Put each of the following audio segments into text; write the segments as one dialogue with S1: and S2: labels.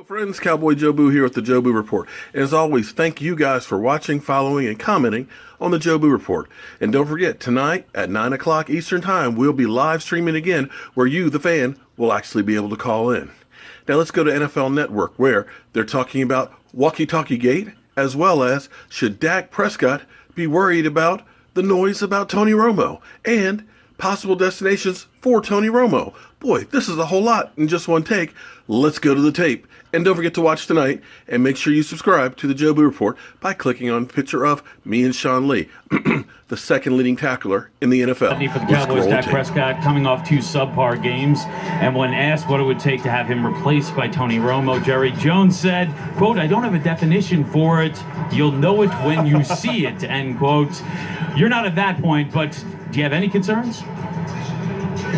S1: Friends, Cowboy Joe Boo here with the Joe Boo Report. And as always, thank you guys for watching, following, and commenting on the Joe Boo Report. And don't forget, tonight at 9 o'clock Eastern Time, we'll be live streaming again where you, the fan, will actually be able to call in. Now let's go to NFL Network, where they're talking about Walkie Talkie Gate, as well as should Dak Prescott be worried about the noise about Tony Romo, and possible destinations for Tony Romo. Boy, this is a whole lot in just one take. Let's go to the tape. And don't forget to watch tonight, and make sure you subscribe to the Joe Boo Report by clicking on a picture of me and Sean Lee, the second leading tackler in the NFL.
S2: For the Cowboys, Dak Prescott coming off 2 subpar games, and when asked what it would take to have him replaced by Tony Romo, Jerry Jones said, quote, "I don't have a definition for it. You'll know it when you see it," end quote. You're not at that point, but do you have any concerns?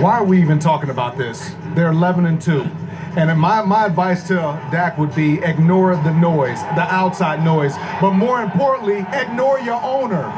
S3: Why are we even talking about this? They're 11-2. And my advice to Dak would be ignore the noise, the outside noise. But more importantly, ignore your owner.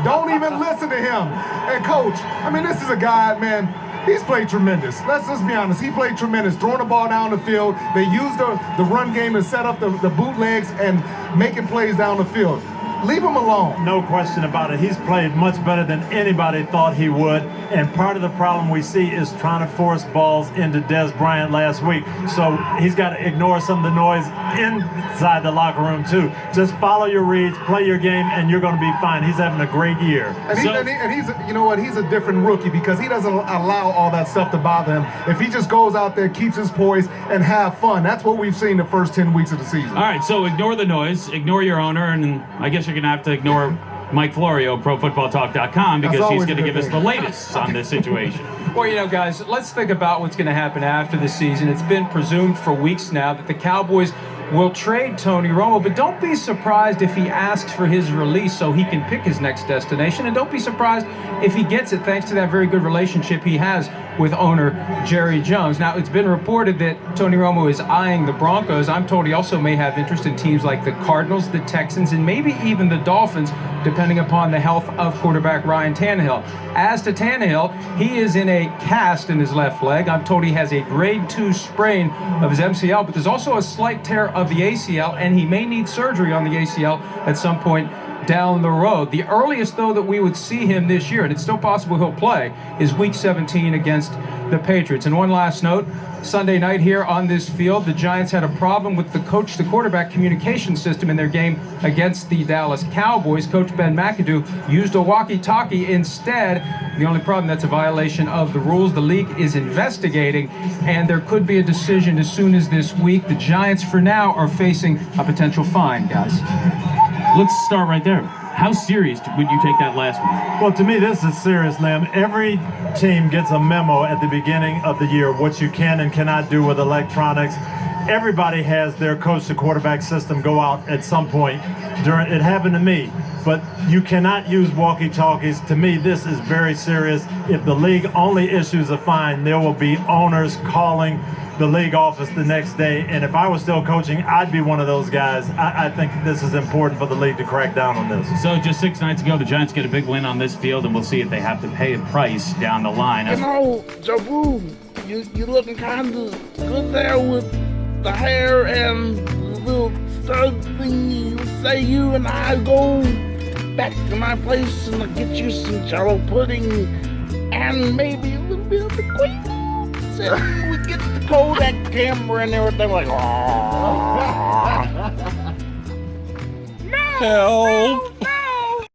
S3: Don't even listen to him. And coach, I mean, this is a guy, man, he's played tremendous. Let's be honest, he played tremendous, throwing the ball down the field. They used the run game to set up the bootlegs and making plays down the field. Leave him alone.
S4: No question about it. He's played much better than anybody thought he would. And part of the problem we see is trying to force balls into Des Bryant last week. So he's got to ignore some of the noise inside the locker room too. Just follow your reads, play your game, and you're going to be fine. He's having a great year.
S3: And he's you know what? He's a different rookie because he doesn't allow all that stuff to bother him. If he just goes out there, keeps his poise, and have fun. That's what we've seen the first 10 weeks of the season.
S2: All right, so ignore the noise, ignore your owner, and I guess you're going to have to ignore Mike Florio, ProFootballTalk.com, because he's going to give us the latest on this situation.
S5: Well, you know, guys, let's think about what's going to happen after the season. It's been presumed for weeks now that the Cowboys will trade Tony Romo, but don't be surprised if he asks for his release so he can pick his next destination, and don't be surprised if he gets it thanks to that very good relationship he has with owner Jerry Jones. Now, it's been reported that Tony Romo is eyeing the Broncos. I'm told he also may have interest in teams like the Cardinals, the Texans, and maybe even the Dolphins, depending upon the health of quarterback Ryan Tannehill. As to Tannehill, he is in a cast in his left leg. I'm told he has a grade 2 sprain of his MCL, but there's also a slight tear of the ACL, and he may need surgery on the ACL at some point down the road. The earliest, though, that we would see him this year, and it's still possible he'll play, is Week 17 against the Patriots. And one last note, Sunday night here on this field, the Giants had a problem with the coach-to-quarterback communication system in their game against the Dallas Cowboys. Coach Ben McAdoo used a walkie-talkie instead. The only problem, that's a violation of the rules. The league is investigating, and there could be a decision as soon as this week. The Giants, for now, are facing a potential fine, guys.
S2: Let's start right there. How serious would you take that last one?
S4: Well, to me, this is serious, Liam. Every team gets a memo at the beginning of the year, what you can and cannot do with electronics. Everybody has their coach-to-quarterback system go out at some point. It happened to me. But you cannot use walkie-talkies. To me, this is very serious. If the league only issues a fine, there will be owners calling the league office the next day, and if I was still coaching, I'd be one of those guys. I think this is important for the league to crack down on this.
S2: So just 6 nights ago, the Giants get a big win on this field, and we'll see if they have to pay a price down the line.
S6: You know, Joe Boo, you looking kind of good there with the hair and the little stud thing. You say you and I go back to my place and I'll get you some jello pudding and maybe a little bit of the queen. And we get the Kodak camera and everything like, oh. No,
S7: Help.
S6: no.